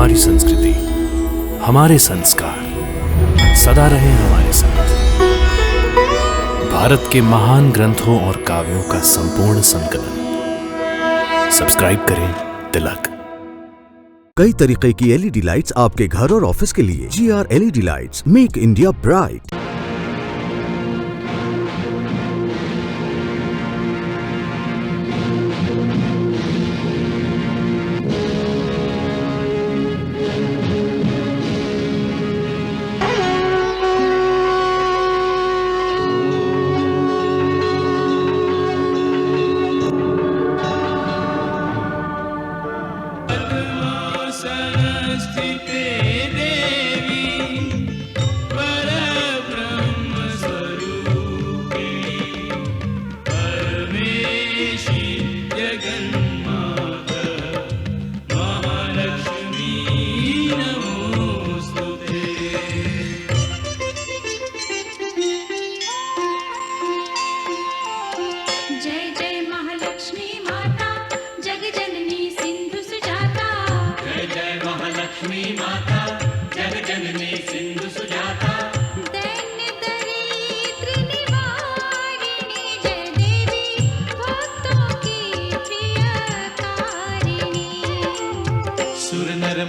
हमारी संस्कृति, हमारे संस्कार सदा रहे हमारे साथ। भारत के महान ग्रंथों और काव्यों का संपूर्ण संकलन। सब्सक्राइब करें तिलक। कई तरीके की एलईडी लाइट्स आपके घर और ऑफिस के लिए। GR LED lights, make India bright.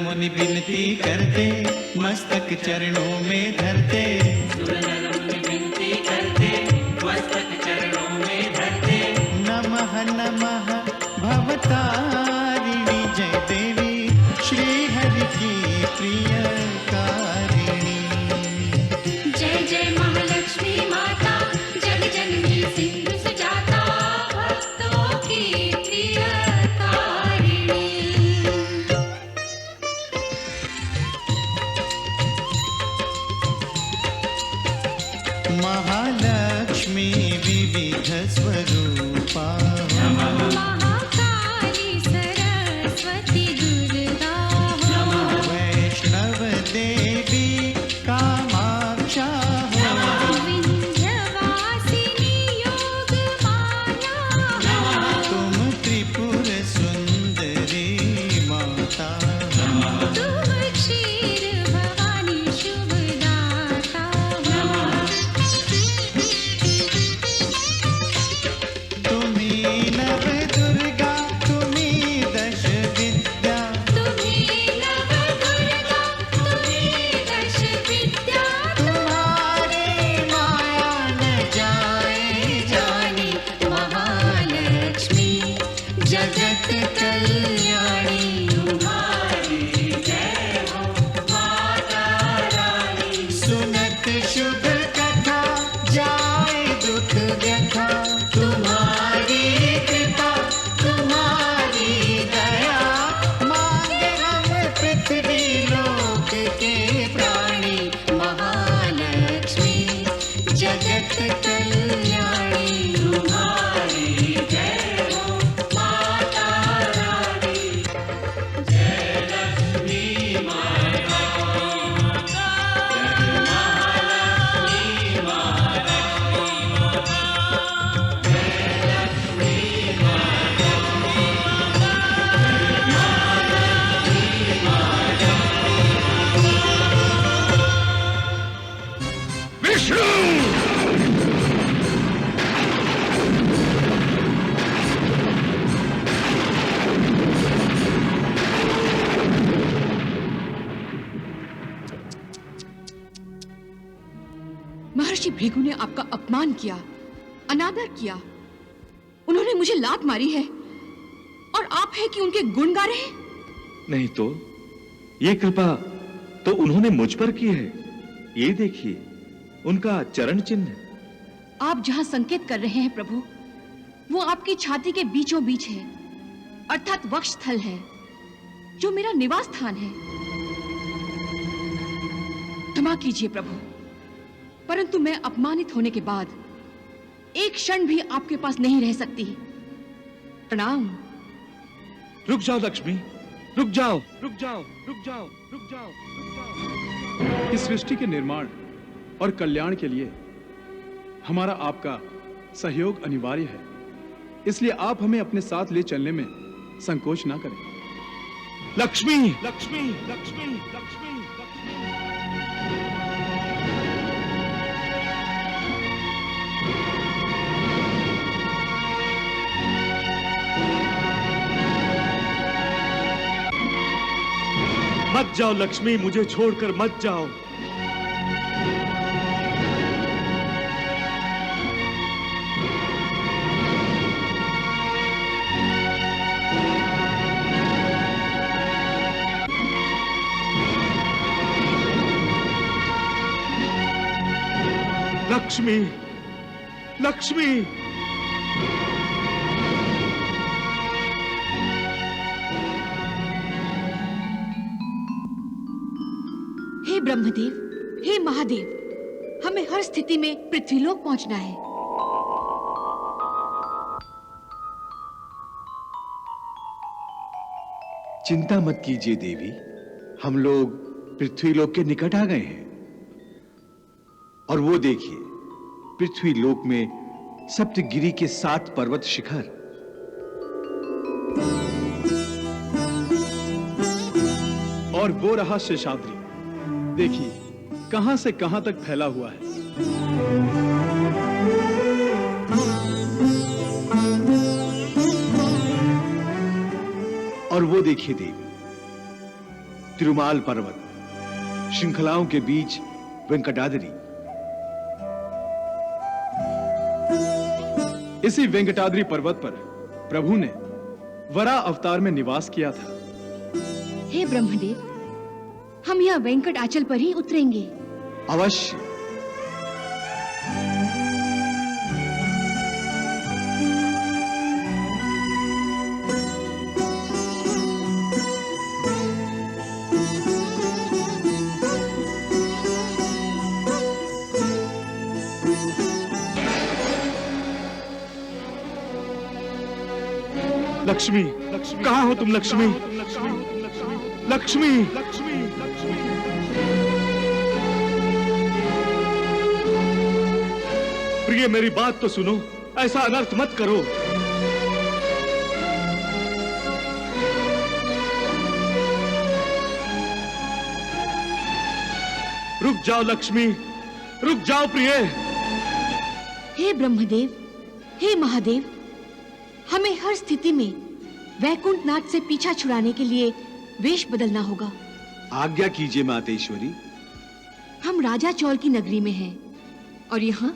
मुनि विनती करते, मस्तक चरणों में धरते। सुर नर मुनि विनती करते, मस्तक चरणों में धरते। नमः नमः भवतारिणी जय देवी, श्री हरि की प्रिय कारिणी। जय जय महालक्ष्मी माता, जग जननी सिंधु सुजाता, भक्तों की प्रिय कारिणी। महालक्ष्मी विविध स्वरूपा, महाकाली सरस्वती दुर्गा, वैष्णव देवी कामाक्षा, विंध्यवासिनी योग माया, तुम त्रिपुर सुंदरी माता, तुम क्षीर भवानी शुभदाता। तुम्ही नव दुर्गा, तुम्ही दश विद्या, तुम्ही नव दुर्गा, तुम्ही दश विद्या, तुम्हारी माया न जाए जानी। महालक्ष्मी जगत कल्याणी, तुम्हारी जय हो माता रानी। सुनत शुभ कथा, जाए दुख व्यथा, तुम्हारी कृपा, तुम्हारी दया। मांगे हम पृथ्वी लोक के प्राणी, महालक्ष्मी जगत कल्याणी, तुम्हारी जय हो माता रानी। जय लक्ष्मी माता, जय महालक्ष्मी माता, जय लक्ष्मी माता, महर्षि भृगु ने आपका अपमान किया, अनादर किया। उन्होंने मुझे लात मारी है और आप है कि उनके गुण गा रहे हैं? नहीं तो ये कृपा तो उन्होंने मुझ पर की है। ये देखिए उनका चरण चिन्ह। आप जहां संकेत कर रहे हैं प्रभु, वो आपकी छाती के बीचों बीच है, अर्थात वक्षस्थल है, जो मेरा निवास स्थान है। क्षमा कीजिए प्रभु, परंतु मैं अपमानित होने के बाद एक क्षण भी आपके पास नहीं रह सकती। प्रणाम। रुक जाओ लक्ष्मी, रुक जाओ, रुक जाओ, रुक जाओ, रुक जाओ, रुक जाओ। इस सृष्टि के निर्माण और कल्याण के लिए हमारा आपका सहयोग अनिवार्य है, इसलिए आप हमें अपने साथ ले चलने में संकोच ना करें। लक्ष्मी, लक्ष्मी, लक्ष्मी, लक्ष्मी, लक्ष्मी। मत जाओ लक्ष्मी, मुझे छोड़कर मत जाओ। लक्ष्मी, लक्ष्मी। हे ब्रह्मदेव, हे महादेव, हमें हर स्थिति में पृथ्वीलोक पहुंचना है। चिंता मत कीजिए देवी, हम लोग पृथ्वीलोक के निकट आ गए हैं। और वो देखिए, पृथ्वीलोक में सप्तगिरी के 7 पर्वत शिखर। और वो रहा शेषाद्री, देखिए कहां से कहां तक फैला हुआ है। और वो देखिए देवी, तिरुमाल पर्वत, श्रृंखलाओं के बीच वेंकटाद्रि। इसी वेंकटाद्रि पर्वत पर प्रभु ने वरा अवतार में निवास किया था। हे ब्रह्मदेव, हम यह वेंकटाचल पर ही उतरेंगे। अवश्य। लक्ष्मी, कहाँ हो तुम लक्ष्मी? लक्ष्मी, लक्ष्मी, प्रिय मेरी बात तो सुनो, ऐसा अनर्थ मत करो। रुक जाओ लक्ष्मी, रुक जाओ प्रिय। हे ब्रह्मदेव, हे महादेव, हमें हर स्थिति में वैकुंठनाथ से पीछा छुड़ाने के लिए वेश बदलना होगा। आज्ञा कीजिए मातेश्वरी। हम राजा चौल की नगरी में हैं और यहाँ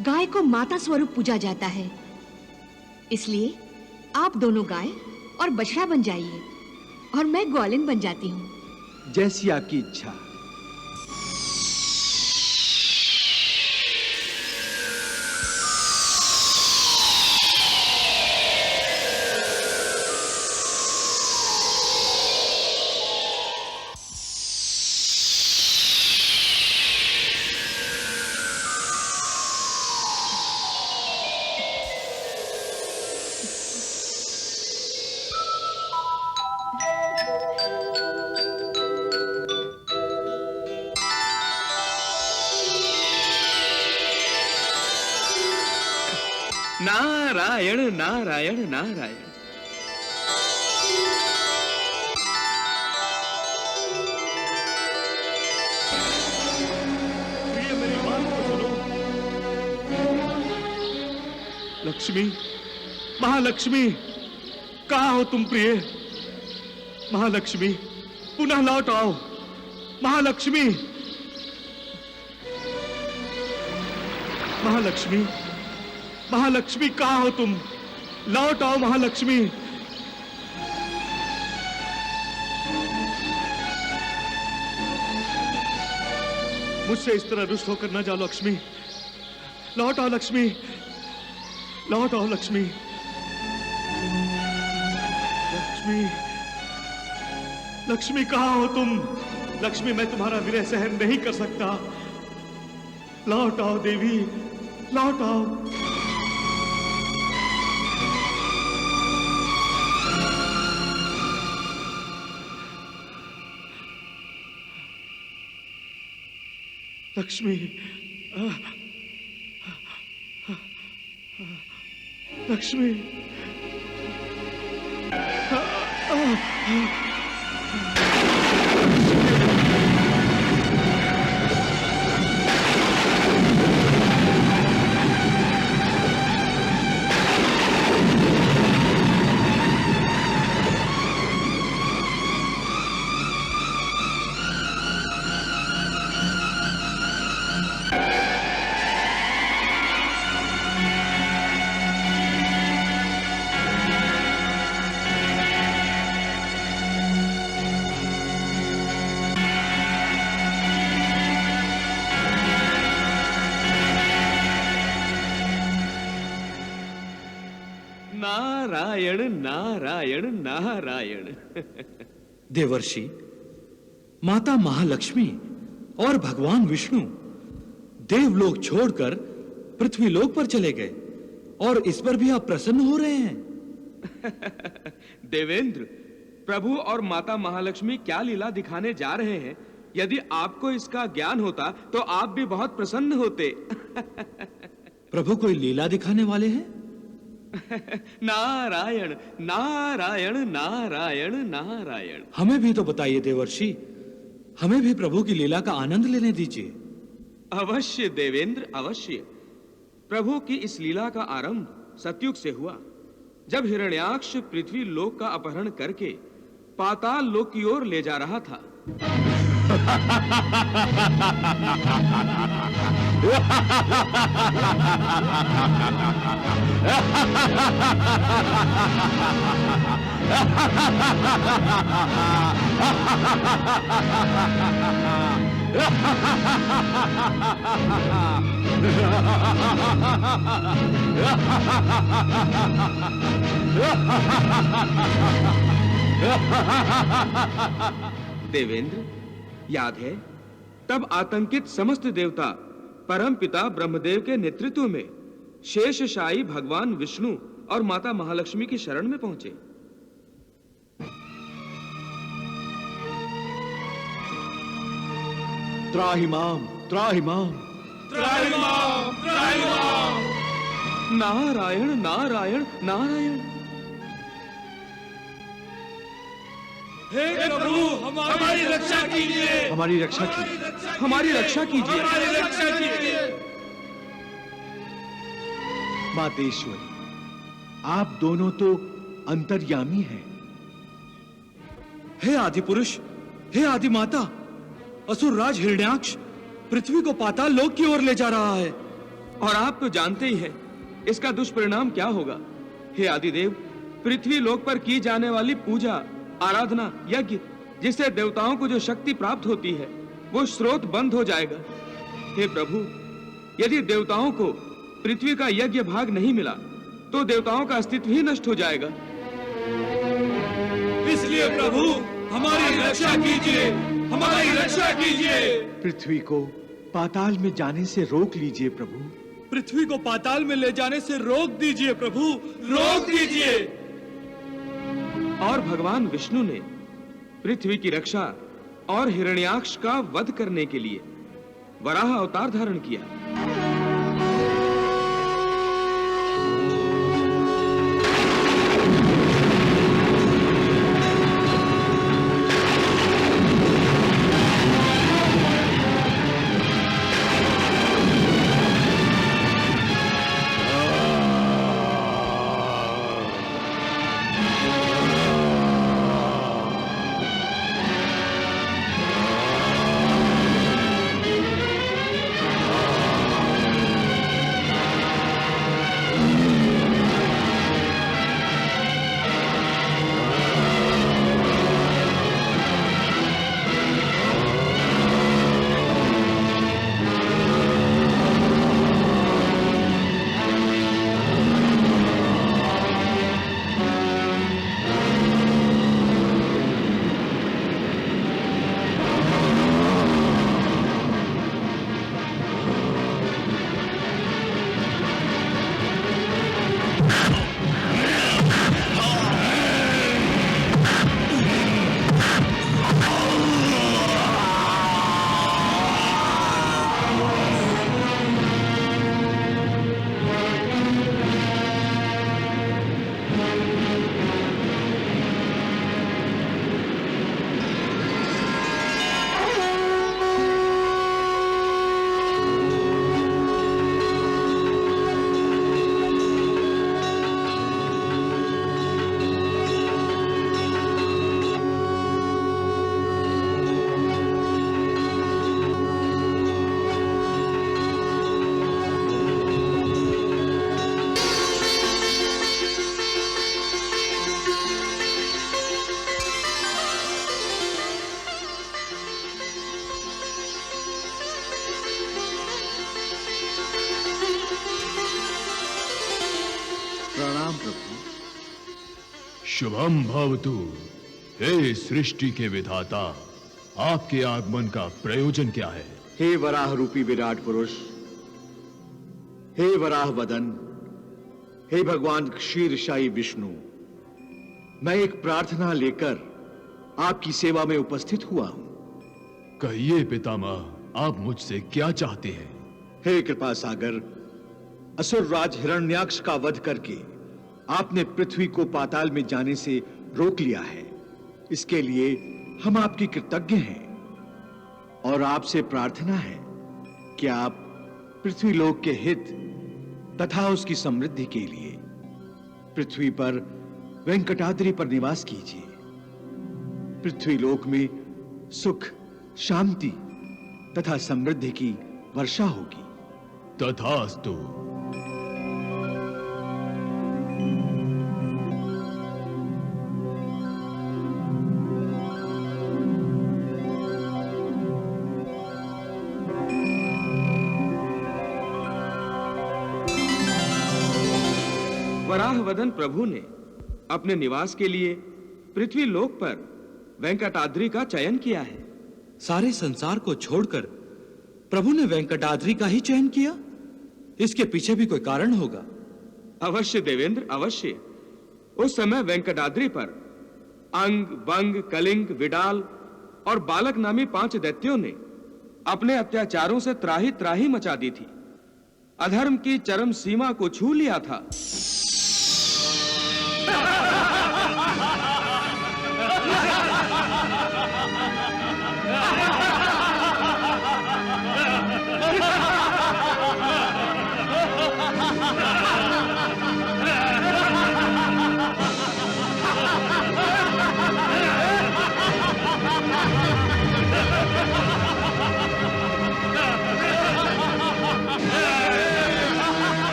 गाय को माता स्वरूप पूजा जाता है। इसलिए आप दोनों गाय और बछड़ा बन जाइए और मैं ग्वालिन बन जाती हूँ। जैसी आपकी इच्छा। नारायण, नारायण, नारायण। प्रिय मेरी बात तो सुनो। लक्ष्मी, महालक्ष्मी, कहाँ हो तुम प्रिय? महालक्ष्मी, पुनः लौट आओ। महालक्ष्मी, महालक्ष्मी, महालक्ष्मी, कहाँ हो तुम? लौट आओ महालक्ष्मी। मुझसे इस तरह रुष्ट होकर न जाओ लक्ष्मी। लौट आओ लक्ष्मी, लौट आओ लक्ष्मी। लक्ष्मी, लक्ष्मी, कहाँ हो तुम? लक्ष्मी, मैं तुम्हारा विरह सहन नहीं कर सकता। लौट आओ देवी, लौट आओ। लक्ष्मी, लक्ष्मी, नारायण नारायण नारायण। देवर्षि, माता महालक्ष्मी और भगवान विष्णु देवलोक छोड़कर पृथ्वीलोक पर चले गए और इस पर भी आप प्रसन्न हो रहे हैं। देवेंद्र, प्रभु और माता महालक्ष्मी क्या लीला दिखाने जा रहे हैं, यदि आपको इसका ज्ञान होता तो आप भी बहुत प्रसन्न होते। प्रभु कोई लीला दिखाने वाले हैं? नारायण नारायण नारायण नारायण। हमें भी तो बताइए देवर्षि, हमें भी प्रभु की लीला का आनंद लेने दीजिए। अवश्य देवेंद्र, अवश्य। प्रभु की इस लीला का आरंभ सतयुग से हुआ, जब हिरण्याक्ष पृथ्वी लोक का अपहरण करके पाताल लोक की ओर ले जा रहा था। देवेंद्र, याद है तब आतंकित समस्त देवता परम पिता ब्रह्मदेव के नेतृत्व में शेषशायी भगवान विष्णु और माता महालक्ष्मी की शरण में पहुंचे। त्राहिमाम त्राहिमाम त्राहिमाम त्राहिमाम। नारायण नारायण नारायण। हे प्रभु, हमारी रक्षा कीजिए, हमारी रक्षा कीजिए, हमारी रक्षा कीजिए, हमारी रक्षा कीजिए। मातेश्वरी, आप दोनों तो अंतर्यामी हैं। हे आदि पुरुष, हे आदि माता, असुर राज हिरण्याक्ष पृथ्वी को पाताल लोक की ओर ले जा रहा है। और आप तो जानते ही हैं इसका दुष्परिणाम क्या होगा। हे आदिदेव, पृथ्वी लोक पर की जाने वाली पूजा, आराधना, यज्ञ, जिससे देवताओं को जो शक्ति प्राप्त होती है, वो स्रोत बंद हो जाएगा। हे प्रभु, यदि देवताओं को पृथ्वी का यज्ञ भाग नहीं मिला तो देवताओं का अस्तित्व ही नष्ट हो जाएगा। इसलिए प्रभु, हमारी रक्षा कीजिए, हमारी रक्षा कीजिए। पृथ्वी को पाताल में जाने से रोक लीजिए प्रभु। पृथ्वी को पाताल में ले जाने से रोक दीजिए प्रभु, रोक दीजिए। और भगवान विष्णु ने पृथ्वी की रक्षा और हिरण्याक्ष का वध करने के लिए वराह अवतार धारण किया। शुभम भवतु। हे सृष्टि के विधाता, आपके आगमन का प्रयोजन क्या है? हे वराह रूपी विराट पुरुष, हे वराह वदन, हे भगवान क्षीरशायी विष्णु, मैं एक प्रार्थना लेकर आपकी सेवा में उपस्थित हुआ हूं। कहिए पितामह, आप मुझसे क्या चाहते हैं? हे कृपा सागर, असुर राज हिरण्याक्ष का वध करके आपने पृथ्वी को पाताल में जाने से रोक लिया है। इसके लिए हम आपकी कृतज्ञ हैं और आपसे प्रार्थना है कि आप पृथ्वी लोक के हित तथा उसकी समृद्धि के लिए पृथ्वी पर वेंकटाद्रि पर निवास कीजिए। पृथ्वी लोक में सुख, शांति तथा समृद्धि की वर्षा होगी। तथास्तु। वराहवदन प्रभु ने अपने निवास के लिए पृथ्वी लोक पर वेंकटाद्रि का चयन किया है। सारे संसार को छोड़कर प्रभु ने वेंकटाद्रि का ही चयन किया? इसके पीछे भी कोई कारण होगा। अवश्य देवेंद्र, अवश्य। उस समय वेंकटाद्रि पर अंग, बंग, कलिंग, विडाल और बालक नामी 5 दैत्यों ने अपने अत्याचारों से त्राही त्राही मचा दी थी। अधर्म की चरम सीमा को छू लिया था।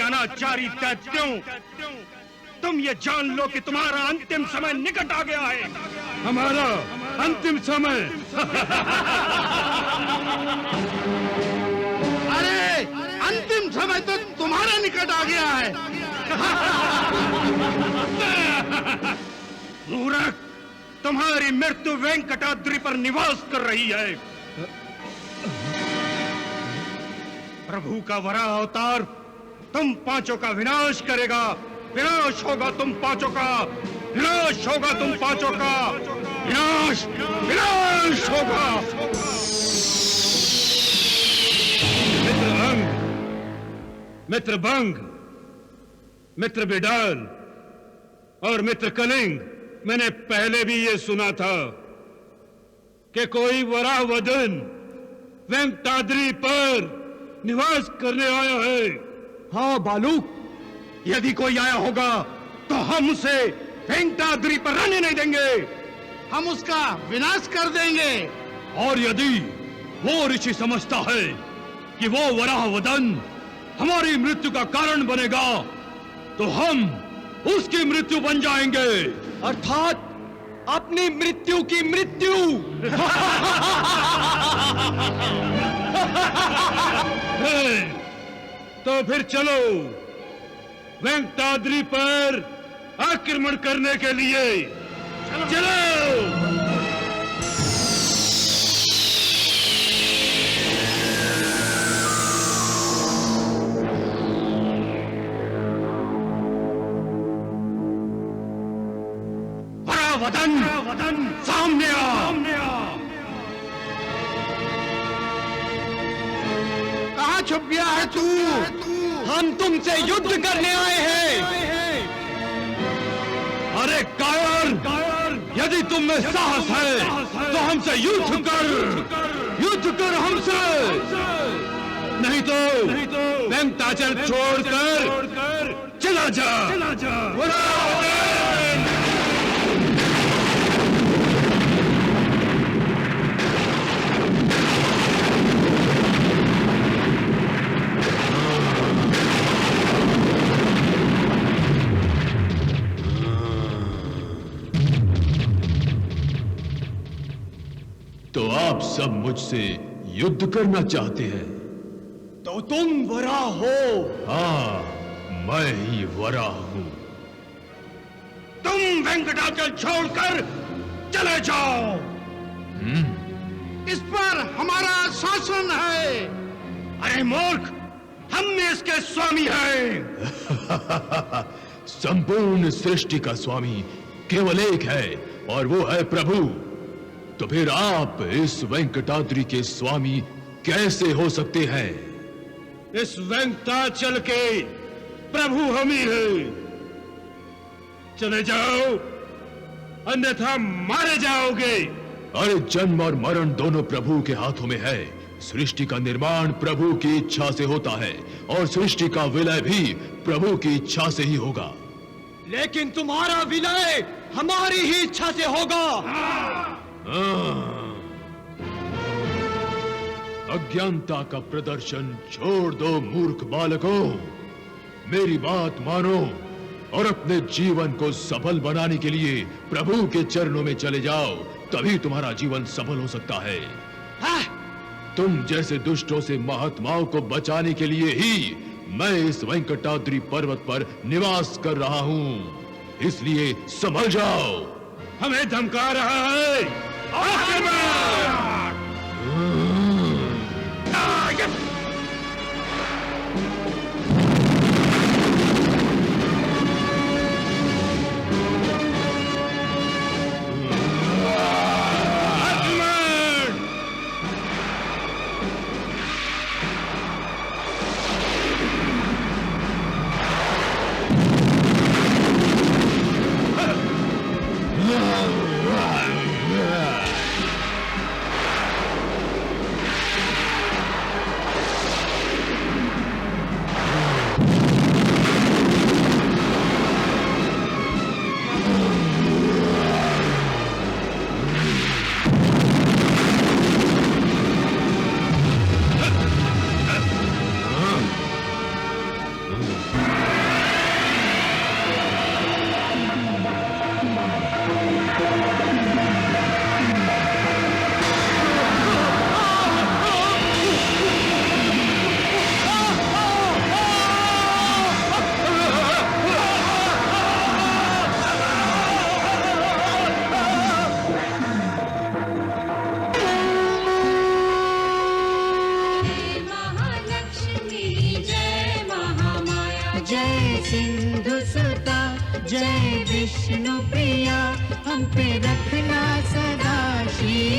अनाचारी दैत्यों, तुम ये जान लो कि तुम्हारा अंतिम समय निकट आ गया है। हमारा अंतिम समय? अरे अंतिम समय तो तुम्हारा निकट आ गया है। मूर्ख, तुम्हारी मृत्यु वेंकटाद्रि पर निवास कर रही है। प्रभु का वराह अवतार तुम पांचों का विनाश करेगा। विनाश होगा तुम पांचों का, विनाश होगा तुम पांचों का, विनाश विनाश होगा। मित्र अंग, मित्र भंग, मित्र बिडाल और मित्र कलिंग, मैंने पहले भी ये सुना था कि कोई वराहवदन वेंकटाद्रि पर निवास करने आया है। हाँ बालूक, यदि कोई आया होगा तो हम उसे वेंकटाद्रि पर रहने नहीं देंगे। हम उसका विनाश कर देंगे। और यदि वो ऋषि समझता है कि वो वराहवदन हमारी मृत्यु का कारण बनेगा तो हम उसकी मृत्यु बन जाएंगे, अर्थात अपनी मृत्यु की मृत्यु। तो फिर चलो वेंकटाद्रि पर आक्रमण करने के लिए चलो। वदन सामने आ। कहाँ छुप गया है तू? हम तुमसे युद्ध करने आए हैं। अरे कायर, यदि तुम में साहस है तो हमसे युद्ध कर हमसे, नहीं तो वेंकटाचल छोड़कर चला जा। तो आप सब मुझसे युद्ध करना चाहते हैं? तो तुम वराह हो? हाँ, मैं ही वराह हूं। तुम वेंकटाचल छोड़कर चले जाओ। इस पर हमारा शासन है। अरे मूर्ख, हम इसके स्वामी हैं। संपूर्ण सृष्टि का स्वामी केवल एक है और वो है प्रभु। तो फिर आप इस वेंकटाद्रि के स्वामी कैसे हो सकते हैं? इस वेंकटाचल के प्रभु हम ही हैं। चले जाओ, अन्यथा मारे जाओगे। अरे जन्म और मरण दोनों प्रभु के हाथों में है। सृष्टि का निर्माण प्रभु की इच्छा से होता है और सृष्टि का विलय भी प्रभु की इच्छा से ही होगा। लेकिन तुम्हारा विलय हमारी ही इच्छा से होगा। अज्ञानता का प्रदर्शन छोड़ दो मूर्ख बालकों। मेरी बात मानो और अपने जीवन को सफल बनाने के लिए प्रभु के चरणों में चले जाओ, तभी तुम्हारा जीवन सफल हो सकता है। तुम जैसे दुष्टों से महात्माओं को बचाने के लिए ही मैं इस वेंकटाद्रि पर्वत पर निवास कर रहा हूं, इसलिए समझ जाओ। हमें धमका रहा है। जय सिंधु सुता, जय विष्णु प्रिया, हम पे रखना सदा शीश।